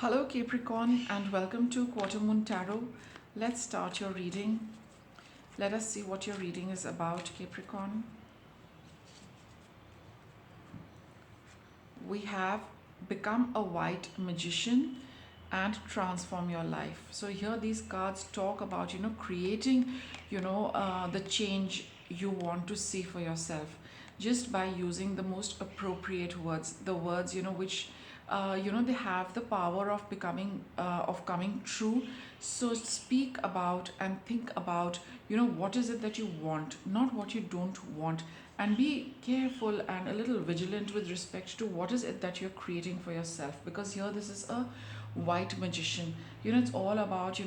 Hello Capricorn and welcome to Quarter Moon Tarot. Let's start your reading. Let us see what your reading is about, Capricorn. We have become a white magician and transform your life. So here these cards talk about creating the change you want to see for yourself just by using the most appropriate words, the words which they have the power of becoming of coming true. So speak about and think about what is it that you want, not what you don't want, and be careful and a little vigilant with respect to what is it that you're creating for yourself, because here this is a white magician. It's all about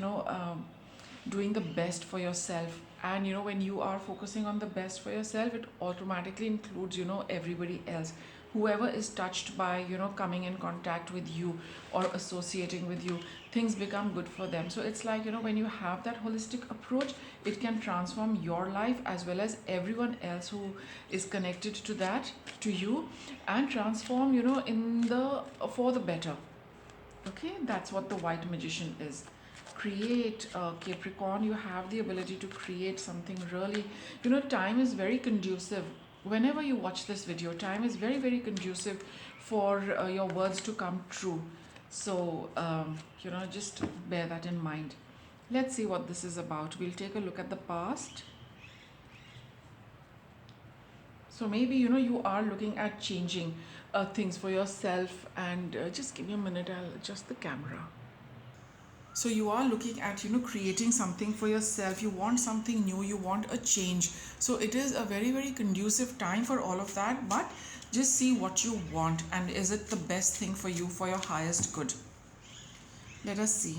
doing the best for yourself. And when you are focusing on the best for yourself, it automatically includes everybody else, whoever is touched by coming in contact with you or associating with you. Things become good for them. So it's like when you have that holistic approach, it can transform your life as well as everyone else who is connected to that, to you, and transform in the for the better. Okay, that's what the white magician is. Create, Capricorn, you have the ability to create something really. Time is very conducive. Whenever you watch this video, time is very, very conducive for your words to come true. So, just bear that in mind. Let's see what this is about. We'll take a look at the past. So maybe you are looking at changing things for yourself, and just give me a minute, I'll adjust the camera. So you are looking at creating something for yourself. You want something new, you want a change. So it is a very, very conducive time for all of that. But just see what you want, and is it the best thing for you, for your highest good. Let us see.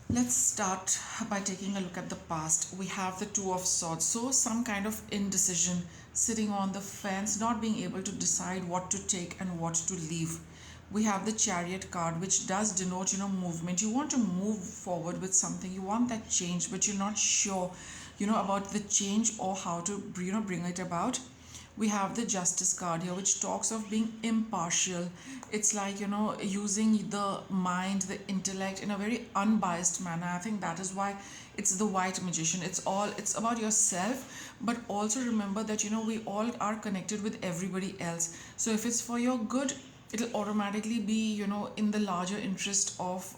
Let's start by taking a look at the past. We have the Two of Swords. So some kind of indecision, sitting on the fence, not being able to decide what to take and what to leave. We have the Chariot card, which does denote movement. You want to move forward with something, you want that change, but you're not sure about the change or how to bring it about. We have the Justice card here, which talks of being impartial. It's like using the mind, the intellect in a very unbiased manner. I think that is why it's the white magician. It's about yourself, but also remember that we all are connected with everybody else. So if it's for your good, it'll automatically be in the larger interest of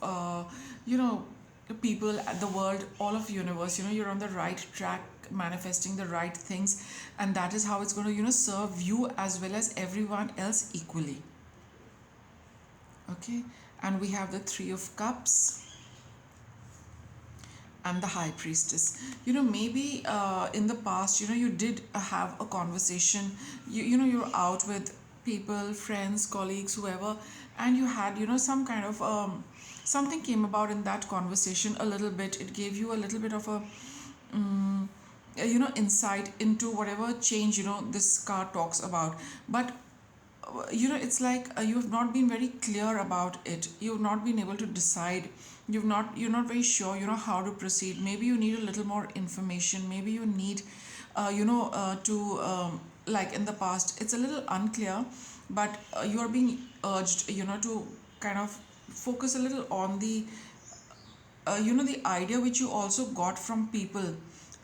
the people, the world, all of universe. You're on the right track, manifesting the right things, and that is how it's going to serve you as well as everyone else equally. Okay, and we have the Three of Cups and the High Priestess. Maybe in the past you did have a conversation. You're out with people, friends, colleagues, whoever, and you had some kind of something came about in that conversation. A little bit, it gave you a little bit of a insight into whatever change this card talks about. But it's like you have not been very clear about it. You've not been able to decide. You're not very sure how to proceed. Maybe you need a little more information. Maybe you need to like in the past it's a little unclear, but you are being urged to kind of focus a little on the the idea which you also got from people.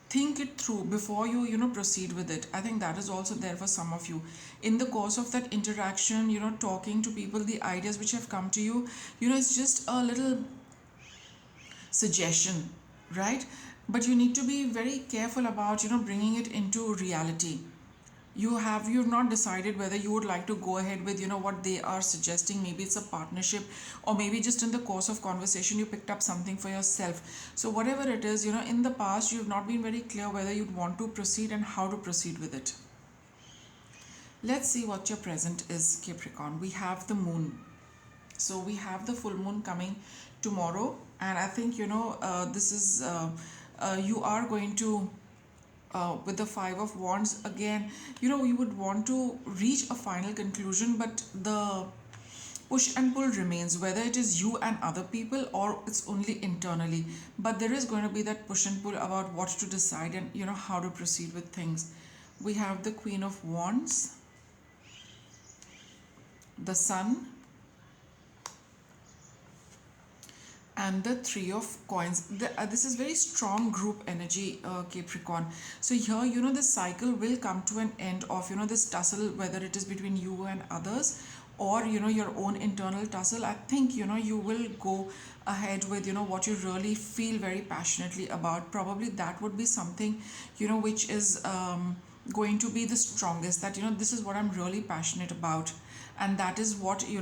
Think it through before you proceed with it. I think that is also there for some of you. In the course of that interaction, talking to people, the ideas which have come to you, it's just a little suggestion, right? But you need to be very careful about bringing it into reality. You've not decided whether you would like to go ahead with what they are suggesting. Maybe it's a partnership, or maybe just in the course of conversation you picked up something for yourself. So whatever it is, in the past you've not been very clear whether you'd want to proceed and how to proceed with it. Let's see what your present is, Capricorn. We have the moon. So we have the full moon coming tomorrow, and I think this is you are going to with the Five of Wands again, you would want to reach a final conclusion, but the push and pull remains, whether it is you and other people or it's only internally. But there is going to be that push and pull about what to decide and how to proceed with things. We have the Queen of Wands, the Sun, and the Three of Coins. This is very strong group energy, Capricorn. So here, the cycle will come to an end of, this tussle, whether it is between you and others, or, your own internal tussle. I think, you will go ahead with, what you really feel very passionately about. Probably that would be something, which is going to be the strongest, that, this is what I'm really passionate about, and that is what, you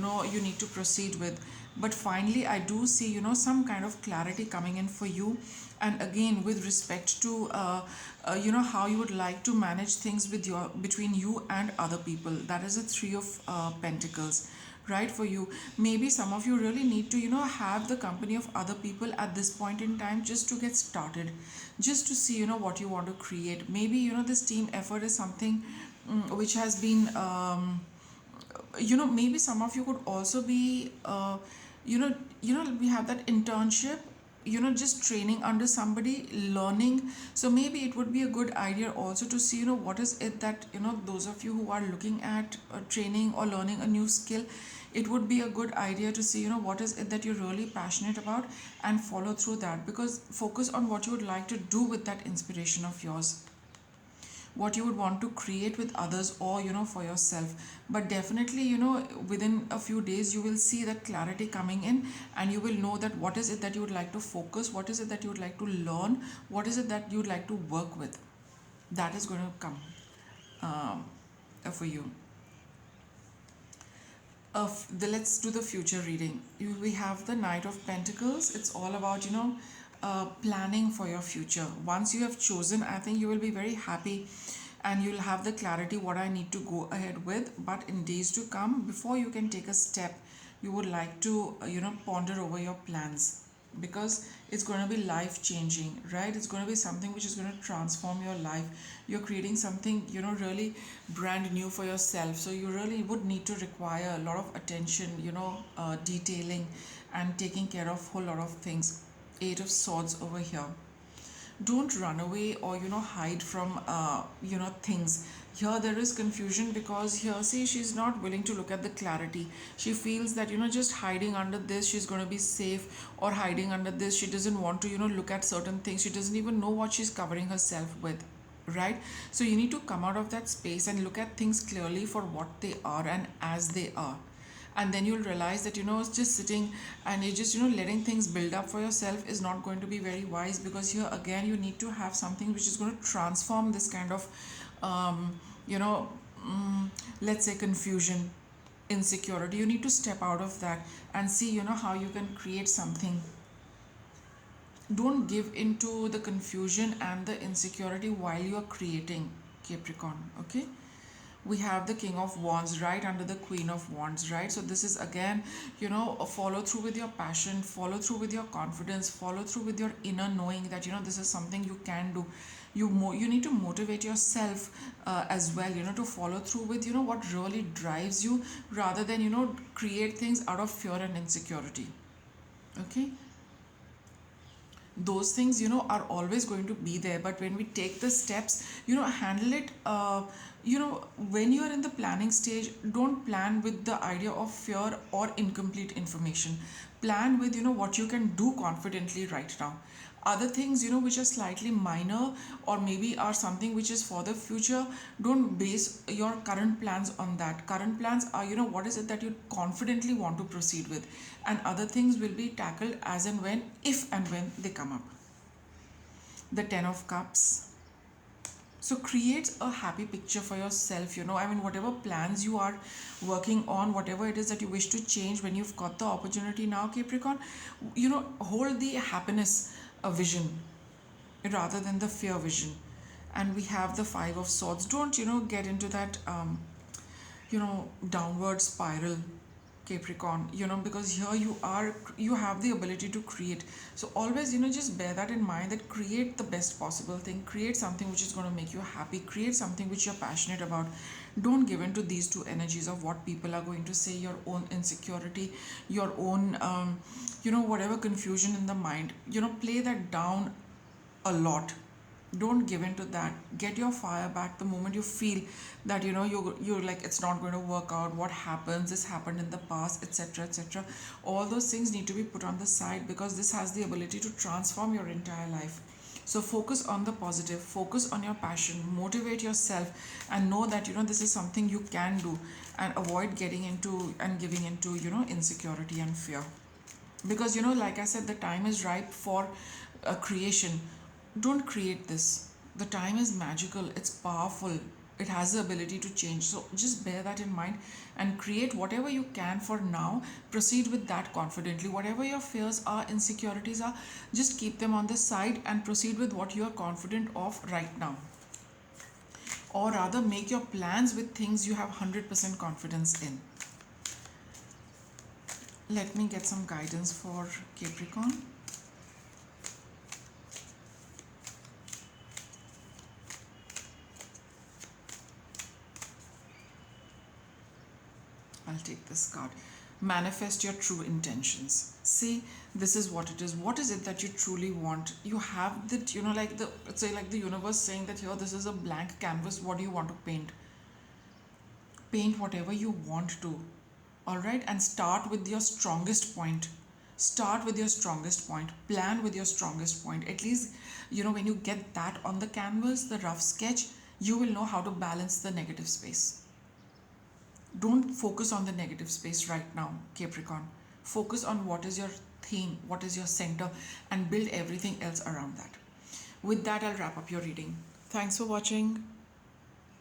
need to proceed with. But finally, I do see, some kind of clarity coming in for you. And again, with respect to how you would like to manage things with your between you and other people, that is a Three of Pentacles, right? For you, maybe some of you really need to, have the company of other people at this point in time, just to get started, just to see, what you want to create. Maybe, this team effort is something which has been maybe some of you could also be we have that internship, just training under somebody, learning. So maybe it would be a good idea also to see, what is it that, those of you who are looking at training or learning a new skill, it would be a good idea to see, what is it that you're really passionate about, and follow through that, because focus on what you would like to do with that inspiration of yours, what you would want to create with others, or for yourself. But definitely, within a few days, you will see that clarity coming in, and you will know that what is it that you would like to focus, what is it that you would like to learn, what is it that you would like to work with. That is going to come um, for you. Let's do the future reading. We have the Knight of Pentacles. It's all about, planning for your future. Once you have chosen, I think you will be very happy, and you'll have the clarity what I need to go ahead with. But in days to come, before you can take a step, you would like to, ponder over your plans, because it's going to be life changing, right? It's going to be something which is going to transform your life. You're creating something, really brand new for yourself. So you really would need to require a lot of attention, detailing, and taking care of a whole lot of things. Eight of Swords over here. Don't run away, or hide from things. Here there is confusion, because here, see, she's not willing to look at the clarity. She feels that, just hiding under this, she's going to be safe, or hiding under this, she doesn't want to, look at certain things. She doesn't even know what she's covering herself with, right? So you need to come out of that space and look at things clearly for what they are and as they are. And then you'll realize that, it's just sitting and you're just, letting things build up for yourself is not going to be very wise, because here again, you need to have something which is going to transform this kind of you know let's say confusion, insecurity. You need to step out of that and see, how you can create something. Don't give into the confusion and the insecurity while you are creating, Capricorn. Okay, we have the King of Wands right under the Queen of Wands, right? So this is again, follow through with your passion, follow through with your confidence, follow through with your inner knowing that, this is something you can do. You need to motivate yourself as well, to follow through with, what really drives you, rather than, create things out of fear and insecurity. Okay, those things, are always going to be there, but when we take the steps, handle it. When you are in the planning stage, don't plan with the idea of fear or incomplete information. Plan with, what you can do confidently right now. Other things, which are slightly minor, or maybe are something which is for the future, don't base your current plans on that. Current plans are, what is it that you confidently want to proceed with, and other things will be tackled as and when, if and when they come up. The Ten of Cups. So create a happy picture for yourself. Whatever plans you are working on, whatever it is that you wish to change, when you've got the opportunity now, Capricorn, hold the happiness vision rather than the fear vision. And we have the Five of Swords. Don't, get into that, downward spiral, Capricorn, because here you have the ability to create. So always, just bear that in mind, that create the best possible thing, create something which is going to make you happy, create something which you're passionate about. Don't give in to these two energies of what people are going to say, your own insecurity, your own, whatever confusion in the mind, play that down a lot. Don't give in to that. Get your fire back the moment you feel that you're like it's not going to work out. What happens, this happened in the past, etc., etc. All those things need to be put on the side, because this has the ability to transform your entire life. So focus on the positive, focus on your passion, motivate yourself, and know that this is something you can do, and avoid getting into and giving into insecurity and fear. Because like I said, the time is ripe for a creation. Don't create this. The time is magical, it's powerful, it has the ability to change. So just bear that in mind and create whatever you can for now. Proceed with that confidently. Whatever your fears are, insecurities are, just keep them on the side and proceed with what you are confident of right now. Or rather, make your plans with things you have 100% confidence in. Let me get some guidance for Capricorn. I'll take this card. Manifest your true intentions. See, this is what it is. What is it that you truly want? You have that, like the universe saying that here, this is a blank canvas. What do you want to paint? Paint whatever you want to. All right, and start with your strongest point. Start with your strongest point. Plan with your strongest point. At least, when you get that on the canvas, the rough sketch, you will know how to balance the negative space. Don't focus on the negative space right now, Capricorn. Focus on what is your theme, what is your center, and build everything else around that. With that, I'll wrap up your reading. Thanks for watching.